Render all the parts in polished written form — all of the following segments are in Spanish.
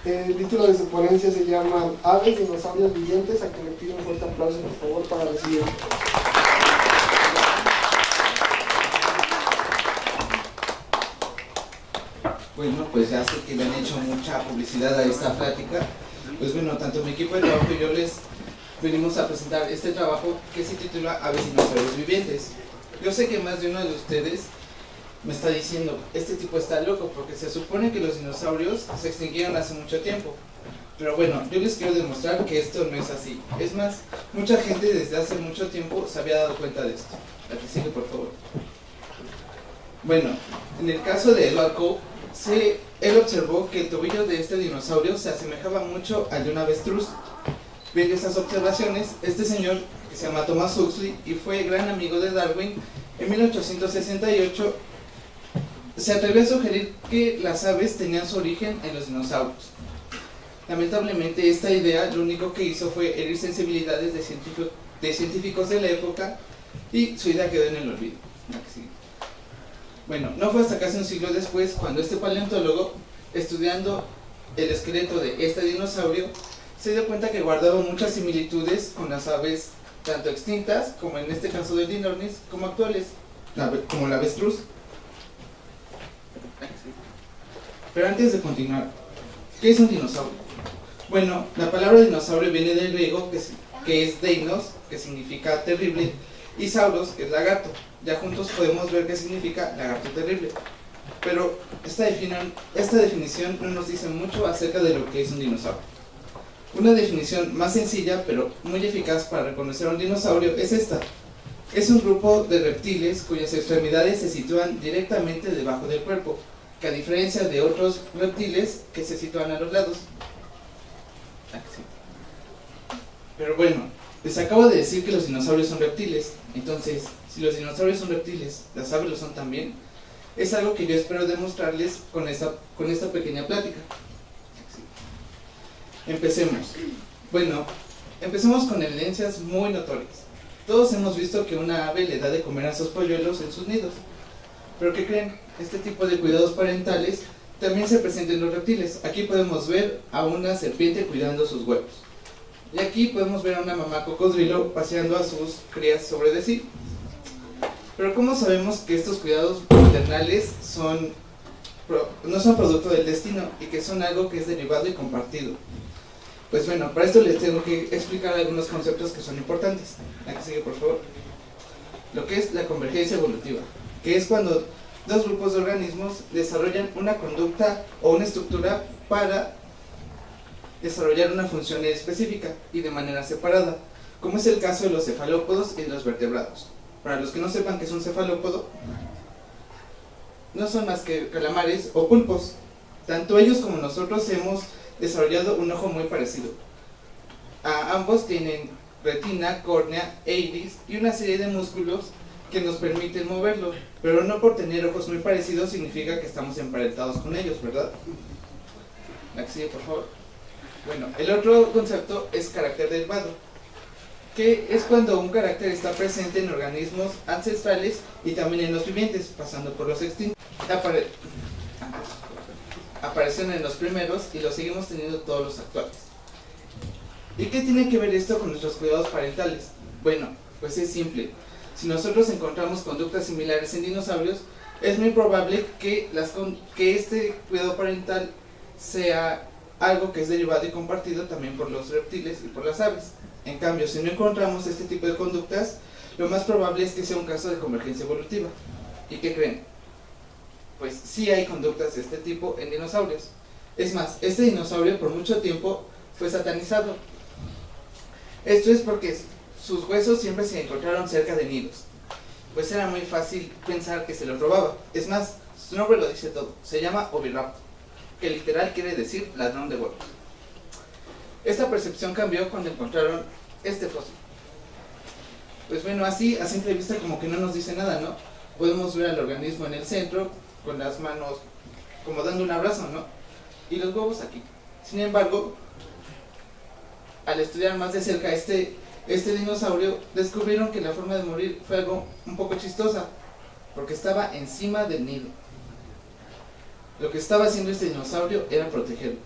El título de su ponencia se llama Aves, dinosaurios vivientes, a quien le pido un fuerte aplauso por favor para recibir. Bueno, pues ya sé que le han hecho mucha publicidad a esta plática. Pues bueno, tanto mi equipo de trabajo y yo les venimos a presentar este trabajo que se titula Aves y dinosaurios vivientes. Yo sé que más de uno de ustedes me está diciendo, este tipo está loco porque se supone que los dinosaurios se extinguieron hace mucho tiempo. Pero bueno, yo les quiero demostrar que esto no es así. Es más, mucha gente desde hace mucho tiempo se había dado cuenta de esto. La que sigue, por favor. Bueno, en el caso de Edward Coe, él observó que el tobillo de este dinosaurio se asemejaba mucho al de un avestruz. Viendo estas observaciones, este señor, que se llama Thomas Huxley y fue gran amigo de Darwin, en 1868 se atrevió a sugerir que las aves tenían su origen en los dinosaurios. Lamentablemente esta idea lo único que hizo fue herir sensibilidades de científicos de la época y su idea quedó en el olvido. Bueno, no fue hasta casi un siglo después cuando este paleontólogo, estudiando el esqueleto de este dinosaurio, se dio cuenta que guardaba muchas similitudes con las aves tanto extintas, como en este caso del dinornis, como actuales, como la avestruz. Pero antes de continuar, ¿qué es un dinosaurio? Bueno, la palabra dinosaurio viene del griego, que es deinos, que significa terrible, y sauros, que es lagarto. Ya juntos podemos ver qué significa lagarto terrible. Pero esta definición no nos dice mucho acerca de lo que es un dinosaurio. Una definición más sencilla, pero muy eficaz para reconocer a un dinosaurio es esta. Es un grupo de reptiles cuyas extremidades se sitúan directamente debajo del cuerpo, que a diferencia de otros reptiles que se sitúan a los lados. Pero bueno, les acabo de decir que los dinosaurios son reptiles. Entonces, si los dinosaurios son reptiles, las aves lo son también. Es algo que yo espero demostrarles con esta pequeña plática. Empecemos. Bueno, empecemos con evidencias muy notorias. Todos hemos visto que una ave le da de comer a sus polluelos en sus nidos. Pero ¿qué creen? Este tipo de cuidados parentales también se presenta en los reptiles. Aquí podemos ver a una serpiente cuidando sus huevos. Y aquí podemos ver a una mamá cocodrilo paseando a sus crías sobre de sí. Pero ¿cómo sabemos que estos cuidados maternales no son producto del destino y que son algo que es derivado y compartido? Pues bueno, para esto les tengo que explicar algunos conceptos que son importantes. La que sigue, por favor. Lo que es la convergencia evolutiva, que es cuando dos grupos de organismos desarrollan una conducta o una estructura para desarrollar una función específica y de manera separada, como es el caso de los cefalópodos y de los vertebrados. Para los que no sepan qué es un cefalópodo, no son más que calamares o pulpos. Tanto ellos como nosotros hemos desarrollado un ojo muy parecido. Ambos tienen retina, córnea, iris y una serie de músculos que nos permiten moverlo, pero no por tener ojos muy parecidos significa que estamos emparentados con ellos, ¿verdad? La que sigue, por favor. Bueno, el otro concepto es carácter derivado, que es cuando un carácter está presente en organismos ancestrales y también en los vivientes, pasando por los extintos. Aparecieron en los primeros y los seguimos teniendo todos los actuales. ¿Y qué tiene que ver esto con nuestros cuidados parentales? Bueno, pues es simple. Si nosotros encontramos conductas similares en dinosaurios, es muy probable que este cuidado parental sea algo que es derivado y compartido también por los reptiles y por las aves. En cambio, si no encontramos este tipo de conductas, lo más probable es que sea un caso de convergencia evolutiva. ¿Y qué creen? Pues sí hay conductas de este tipo en dinosaurios. Es más, este dinosaurio por mucho tiempo fue satanizado. Esto es porque sus huesos siempre se encontraron cerca de nidos, pues era muy fácil pensar que se los robaba. Es más, su nombre lo dice todo, se llama oviraptor, que literal quiere decir ladrón de huevos. Esta percepción cambió cuando encontraron este fósil. Pues bueno, así a simple vista como que no nos dice nada, ¿no? Podemos ver al organismo en el centro, con las manos como dando un abrazo, ¿no? Y los huevos aquí. Sin embargo, al estudiar más de cerca este dinosaurio, descubrieron que la forma de morir fue algo un poco chistosa, porque estaba encima del nido. Lo que estaba haciendo este dinosaurio era protegerlo.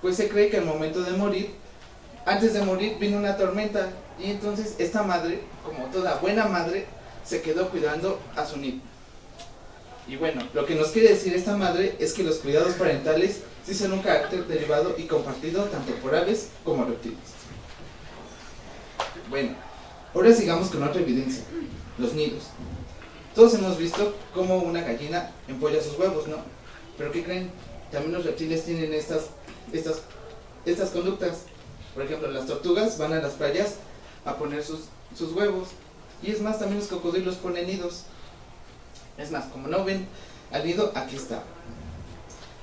pues se cree que al momento de morir, antes de morir vino una tormenta y entonces esta madre, como toda buena madre, se quedó cuidando a su nido. Y bueno, lo que nos quiere decir esta madre es que los cuidados parentales sí son un carácter derivado y compartido tanto por aves como reptiles. Bueno, ahora sigamos con otra evidencia, los nidos. Todos hemos visto cómo una gallina empolla sus huevos, ¿no? Pero ¿qué creen? También los reptiles tienen estas conductas. Por ejemplo, las tortugas van a las playas a poner sus huevos. Y es más, también los cocodrilos ponen nidos. Es más, como no ven al nido, aquí está.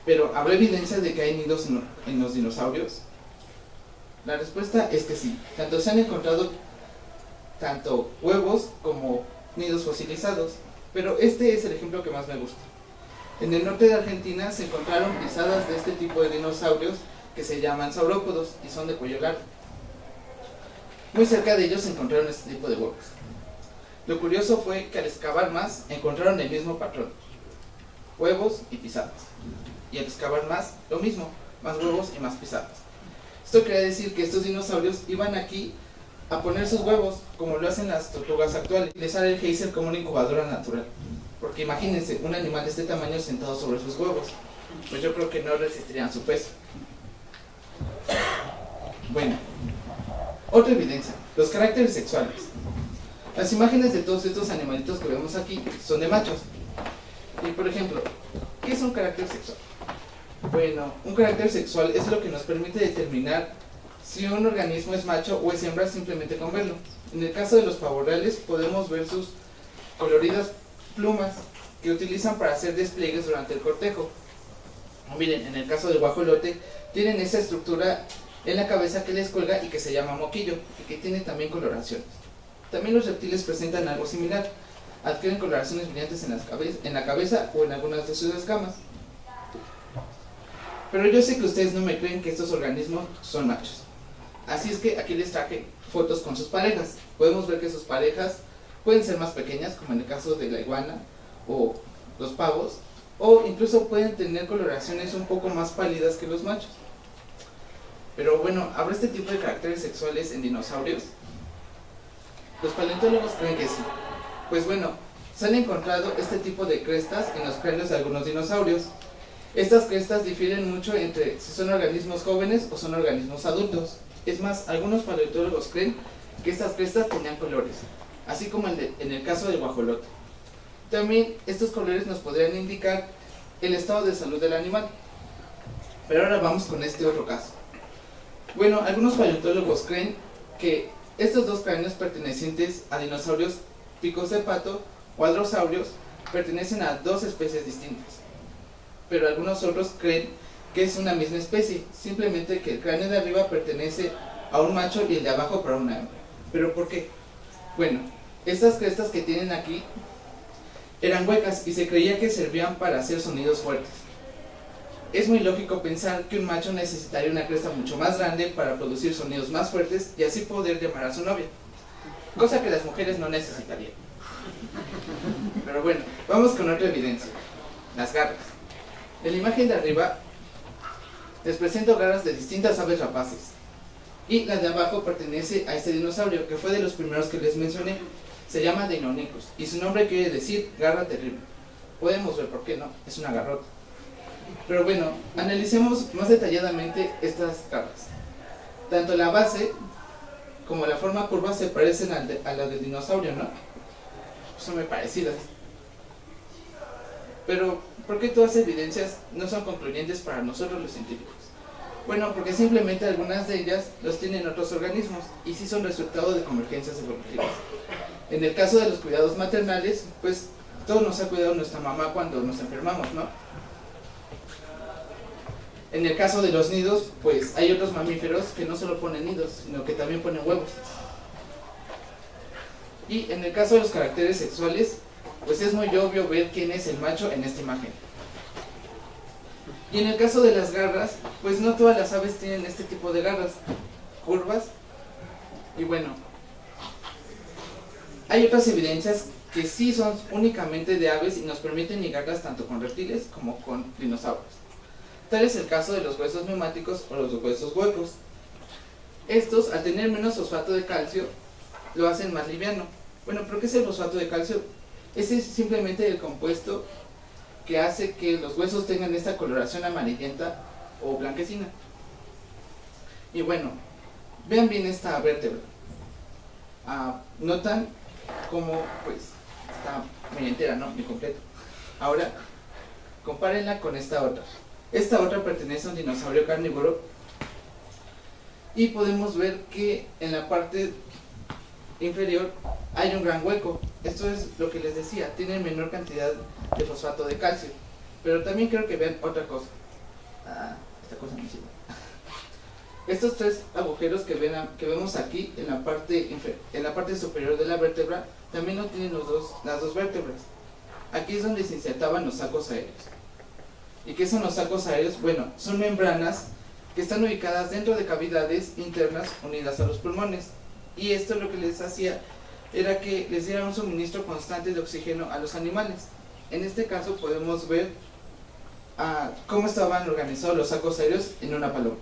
Pero ¿habrá evidencia de que hay nidos en los dinosaurios? La respuesta es que sí. Tanto se han encontrado tanto huevos como nidos fosilizados. Pero este es el ejemplo que más me gusta. En el norte de Argentina se encontraron pisadas de este tipo de dinosaurios que se llaman saurópodos y son de cuello largo. Muy cerca de ellos se encontraron este tipo de huevos. Lo curioso fue que al excavar más encontraron el mismo patrón, huevos y pisadas. Y al excavar más, lo mismo, más huevos y más pisadas. Esto quiere decir que estos dinosaurios iban aquí a poner sus huevos, como lo hacen las tortugas actuales. Les sale el geyser como una incubadora natural. Porque imagínense, un animal de este tamaño sentado sobre sus huevos. Pues yo creo que no resistirían su peso. Bueno, otra evidencia, los caracteres sexuales. Las imágenes de todos estos animalitos que vemos aquí son de machos. Y por ejemplo, ¿qué es un carácter sexual? Bueno, un carácter sexual es lo que nos permite determinar si un organismo es macho o es hembra simplemente con verlo. En el caso de los pavorreales podemos ver sus coloridas plumas que utilizan para hacer despliegues durante el cortejo. O miren, en el caso del guajolote tienen esa estructura en la cabeza que les cuelga y que se llama moquillo y que tiene también coloraciones. También los reptiles presentan algo similar, adquieren coloraciones brillantes en la cabeza o en algunas de sus escamas. Pero yo sé que ustedes no me creen que estos organismos son machos. Así es que aquí les traje fotos con sus parejas. Podemos ver que sus parejas pueden ser más pequeñas, como en el caso de la iguana o los pavos, o incluso pueden tener coloraciones un poco más pálidas que los machos. Pero bueno, ¿habrá este tipo de caracteres sexuales en dinosaurios? Los paleontólogos creen que sí. Pues bueno, se han encontrado este tipo de crestas en los cráneos de algunos dinosaurios. Estas crestas difieren mucho entre si son organismos jóvenes o son organismos adultos. Es más, algunos paleontólogos creen que estas crestas tenían colores, así como en el caso del guajolote. También estos colores nos podrían indicar el estado de salud del animal. Pero ahora vamos con este otro caso. Bueno, algunos paleontólogos creen que estos dos cráneos pertenecientes a dinosaurios picos de pato o a drosaurios pertenecen a dos especies distintas. Pero algunos otros creen que es una misma especie, simplemente que el cráneo de arriba pertenece a un macho y el de abajo para una hembra. ¿Pero por qué? Bueno, estas crestas que tienen aquí eran huecas y se creía que servían para hacer sonidos fuertes. Es muy lógico pensar que un macho necesitaría una cresta mucho más grande para producir sonidos más fuertes y así poder llamar a su novia, cosa que las mujeres no necesitarían. Pero bueno, vamos con otra evidencia, las garras. En la imagen de arriba les presento garras de distintas aves rapaces y la de abajo pertenece a este dinosaurio que fue de los primeros que les mencioné. Se llama Deinonychus y su nombre quiere decir garra terrible. Podemos ver por qué no, es una garrota. Pero bueno, analicemos más detalladamente estas garras. Tanto la base como la forma curva se parecen a la del dinosaurio, ¿no? Son muy parecidas. Pero, ¿por qué todas las evidencias no son concluyentes para nosotros los científicos? Bueno, porque simplemente algunas de ellas los tienen otros organismos y sí son resultado de convergencias evolutivas. En el caso de los cuidados maternales, pues todos nos ha cuidado nuestra mamá cuando nos enfermamos, ¿no? En el caso de los nidos, pues hay otros mamíferos que no solo ponen nidos, sino que también ponen huevos. Y en el caso de los caracteres sexuales, pues es muy obvio ver quién es el macho en esta imagen. Y en el caso de las garras, pues no todas las aves tienen este tipo de garras, curvas. Y bueno, hay otras evidencias que sí son únicamente de aves y nos permiten ligarlas tanto con reptiles como con dinosaurios. Tal es el caso de los huesos neumáticos o los huesos huecos. Estos, al tener menos fosfato de calcio, lo hacen más liviano. Bueno, ¿pero qué es el fosfato de calcio? Ese es simplemente el compuesto que hace que los huesos tengan esta coloración amarillenta o blanquecina. Y bueno, vean bien esta vértebra. Notan cómo pues está medio entera, ¿no? Muy completo. Ahora, compárenla con esta otra. Esta otra pertenece a un dinosaurio carnívoro y podemos ver que en la parte inferior hay un gran hueco. Esto es lo que les decía, tiene menor cantidad de fosfato de calcio. Pero también quiero que vean otra cosa. Esta cosa me sirve. Estos tres agujeros que vemos aquí en la parte superior de la vértebra también lo tienen las dos vértebras. Aquí es donde se insertaban los sacos aéreos. ¿Y qué son los sacos aéreos? Bueno, son membranas que están ubicadas dentro de cavidades internas unidas a los pulmones. Y esto lo que les hacía era que les diera un suministro constante de oxígeno a los animales. En este caso podemos ver cómo estaban organizados los sacos aéreos en una paloma.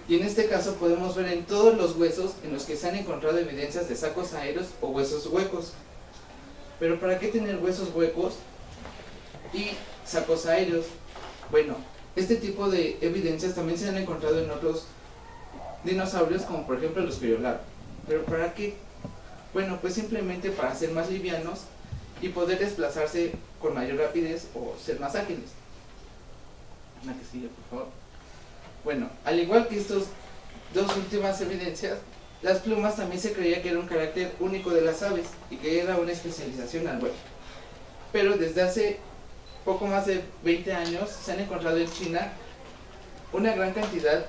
Y en este caso podemos ver en todos los huesos en los que se han encontrado evidencias de sacos aéreos o huesos huecos. Pero ¿para qué tener huesos huecos y sacos aéreos? Bueno, este tipo de evidencias también se han encontrado en otros dinosaurios, como por ejemplo los Piriolaros. ¿Pero para qué? Bueno, pues simplemente para ser más livianos y poder desplazarse con mayor rapidez o ser más ágiles. Una que sigue, por favor. Bueno, al igual que estas dos últimas evidencias, las plumas también se creía que era un carácter único de las aves y que era una especialización al vuelo. Pero desde hace poco más de 20 años se han encontrado en China una gran cantidad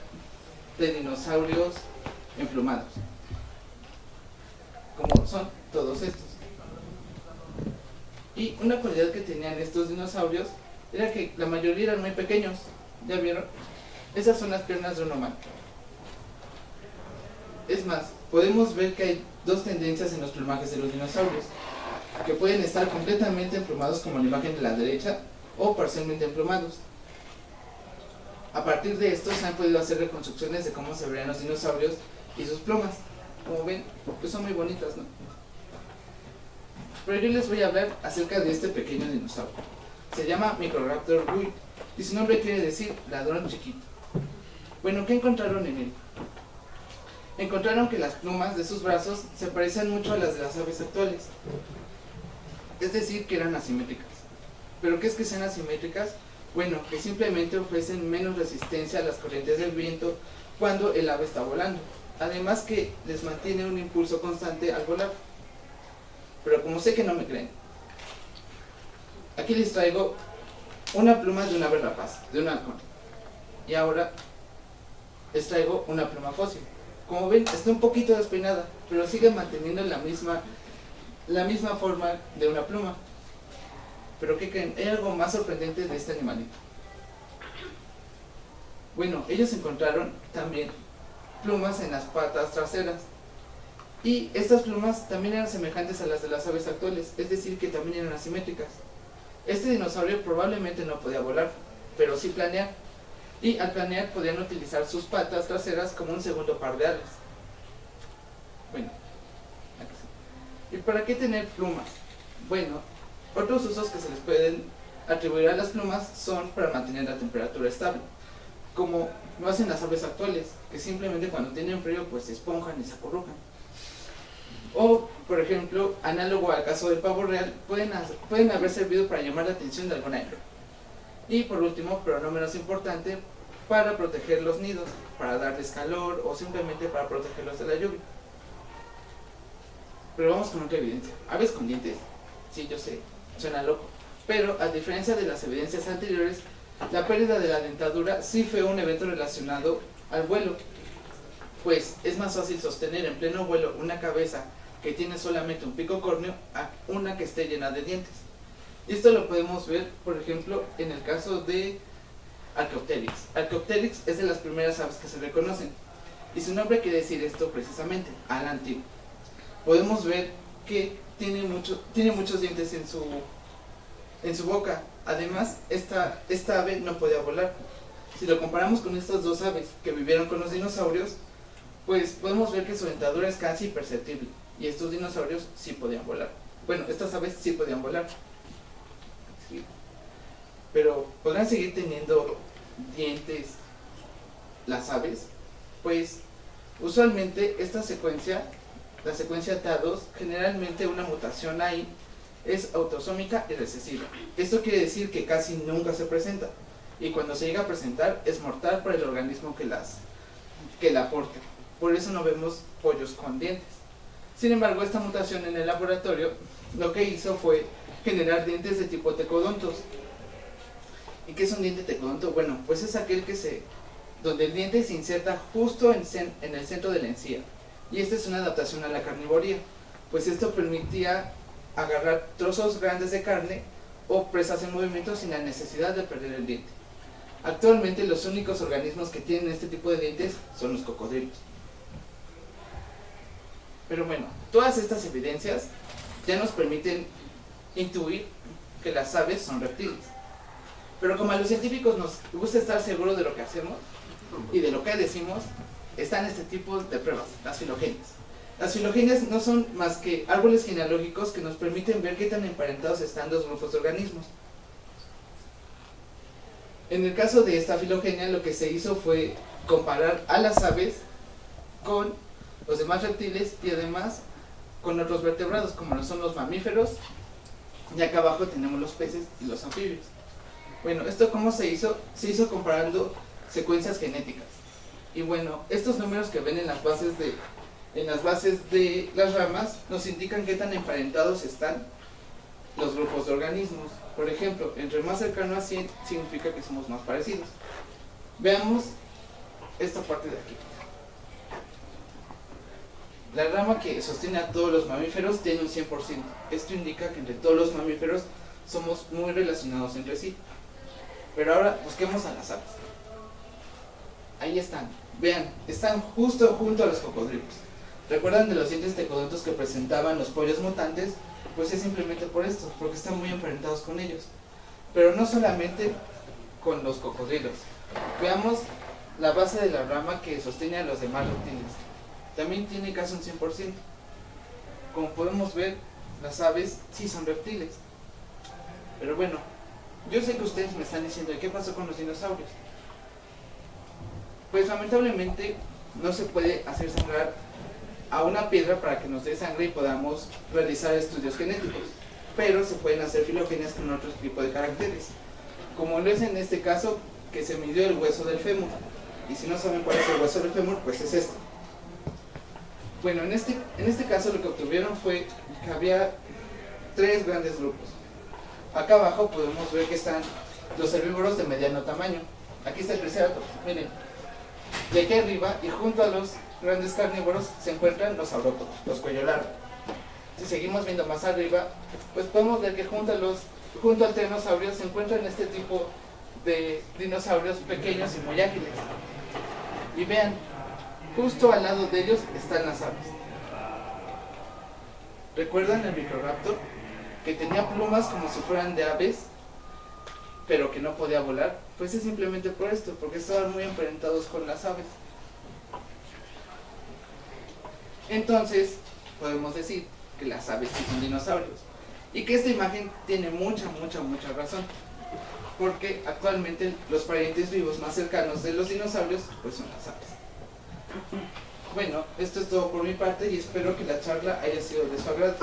de dinosaurios emplumados, como son todos estos. Y una cualidad que tenían estos dinosaurios era que la mayoría eran muy pequeños. ¿Ya vieron? Esas son las piernas de un humano. Es más, podemos ver que hay dos tendencias en los plumajes de los dinosaurios, que pueden estar completamente emplumados como la imagen de la derecha o parcialmente emplumados. A partir de esto se han podido hacer reconstrucciones de cómo se verían los dinosaurios y sus plumas. Como ven, pues son muy bonitas, ¿no? Pero yo les voy a hablar acerca de este pequeño dinosaurio. Se llama Microraptor Guy y su nombre quiere decir ladrón chiquito. Bueno, ¿qué encontraron en él? Encontraron que las plumas de sus brazos se parecían mucho a las de las aves actuales. Es decir, que eran asimétricas. ¿Pero qué es que sean asimétricas? Bueno, que simplemente ofrecen menos resistencia a las corrientes del viento cuando el ave está volando. Además que les mantiene un impulso constante al volar. Pero como sé que no me creen, aquí les traigo una pluma de un ave rapaz, de un halcón. Y ahora les traigo una pluma fósil. Como ven, está un poquito despeinada, pero sigue manteniendo la misma forma de una pluma. Pero ¿qué creen? Hay algo más sorprendente de este animalito. Bueno, ellos encontraron también plumas en las patas traseras. Y estas plumas también eran semejantes a las de las aves actuales, es decir, que también eran asimétricas. Este dinosaurio probablemente no podía volar, pero sí planear. Y al planear podían utilizar sus patas traseras como un segundo par de alas. Bueno, aquí sí. ¿Y para qué tener plumas? Bueno, otros usos que se les pueden atribuir a las plumas son para mantener la temperatura estable, como lo hacen las aves actuales, que simplemente cuando tienen frío pues se esponjan y se acurrucan. O, por ejemplo, análogo al caso del pavo real, pueden haber servido para llamar la atención de alguna hembra. Y por último, pero no menos importante, para proteger los nidos, para darles calor o simplemente para protegerlos de la lluvia. Pero vamos con otra evidencia. Aves con dientes. Sí, yo sé, suena loco. Pero a diferencia de las evidencias anteriores, la pérdida de la dentadura sí fue un evento relacionado al vuelo. Pues es más fácil sostener en pleno vuelo una cabeza que tiene solamente un pico córneo a una que esté llena de dientes. Y esto lo podemos ver, por ejemplo, en el caso de Archaeopteryx. Archaeopteryx es de las primeras aves que se reconocen. Y su nombre quiere decir esto precisamente, al antiguo. Podemos ver que tiene muchos dientes en su boca, Además, esta ave no podía volar. Si lo comparamos con estas dos aves que vivieron con los dinosaurios, pues podemos ver que su dentadura es casi imperceptible, y estos dinosaurios sí podían volar. Bueno, estas aves sí podían volar. Sí. Pero ¿podrán seguir teniendo dientes las aves? Pues usualmente esta secuencia, la secuencia TA2, generalmente una mutación ahí es autosómica y recesiva. Esto quiere decir que casi nunca se presenta, y cuando se llega a presentar es mortal para el organismo que la aporta. Por eso no vemos pollos con dientes. Sin embargo, esta mutación en el laboratorio lo que hizo fue generar dientes de tipo tecodontos. ¿Y qué es un diente tecodonto? Bueno, pues es aquel donde el diente se inserta justo en el centro de la encía. Y esta es una adaptación a la carnivoría, pues esto permitía agarrar trozos grandes de carne o presas en movimiento sin la necesidad de perder el diente. Actualmente los únicos organismos que tienen este tipo de dientes son los cocodrilos. Pero bueno, todas estas evidencias ya nos permiten intuir que las aves son reptiles. Pero como a los científicos nos gusta estar seguros de lo que hacemos y de lo que decimos, están este tipo de pruebas, las filogenias. Las filogenias no son más que árboles genealógicos que nos permiten ver qué tan emparentados están dos grupos de organismos. En el caso de esta filogenia, lo que se hizo fue comparar a las aves con los demás reptiles y además con otros vertebrados, como lo son los mamíferos, y acá abajo tenemos los peces y los anfibios. Bueno, ¿esto cómo se hizo? Se hizo comparando secuencias genéticas. Y bueno, estos números que ven en las bases de las ramas nos indican qué tan emparentados están los grupos de organismos. Por ejemplo, entre más cercano a 100 significa que somos más parecidos. Veamos esta parte de aquí. La rama que sostiene a todos los mamíferos tiene un 100%. Esto indica que entre todos los mamíferos somos muy relacionados entre sí. Pero ahora busquemos a las aves. Ahí están. Vean, están justo junto a los cocodrilos. ¿Recuerdan de los dientes tecodontos que presentaban los pollos mutantes? Pues es simplemente por esto, porque están muy emparentados con ellos. Pero no solamente con los cocodrilos. Veamos la base de la rama que sostiene a los demás reptiles. También tiene casi un 100%. Como podemos ver, las aves sí son reptiles. Pero bueno, yo sé que ustedes me están diciendo, ¿qué pasó con los dinosaurios? Pues lamentablemente no se puede hacer sangrar a una piedra para que nos dé sangre y podamos realizar estudios genéticos, pero se pueden hacer filogenias con otro tipo de caracteres, como lo es en este caso que se midió el hueso del fémur. Y si no saben cuál es el hueso del fémur, pues es este. Bueno, en este caso lo que obtuvieron fue que había tres grandes grupos. Acá abajo podemos ver que están los herbívoros de mediano tamaño. Aquí está el triceratops, miren. Y aquí arriba, y junto a los grandes carnívoros, se encuentran los saurópodos, los cuello largo. Si seguimos viendo más arriba, pues podemos ver que junto al tiranosaurio se encuentran este tipo de dinosaurios pequeños y muy ágiles. Y vean, justo al lado de ellos están las aves. ¿Recuerdan el Microraptor? Que tenía plumas como si fueran de aves, pero que no podía volar. Pues es simplemente por esto, porque estaban muy emparentados con las aves. Entonces, podemos decir que las aves sí son dinosaurios. Y que esta imagen tiene mucha razón. Porque actualmente los parientes vivos más cercanos de los dinosaurios, pues son las aves. Bueno, esto es todo por mi parte y espero que la charla haya sido de su agrado.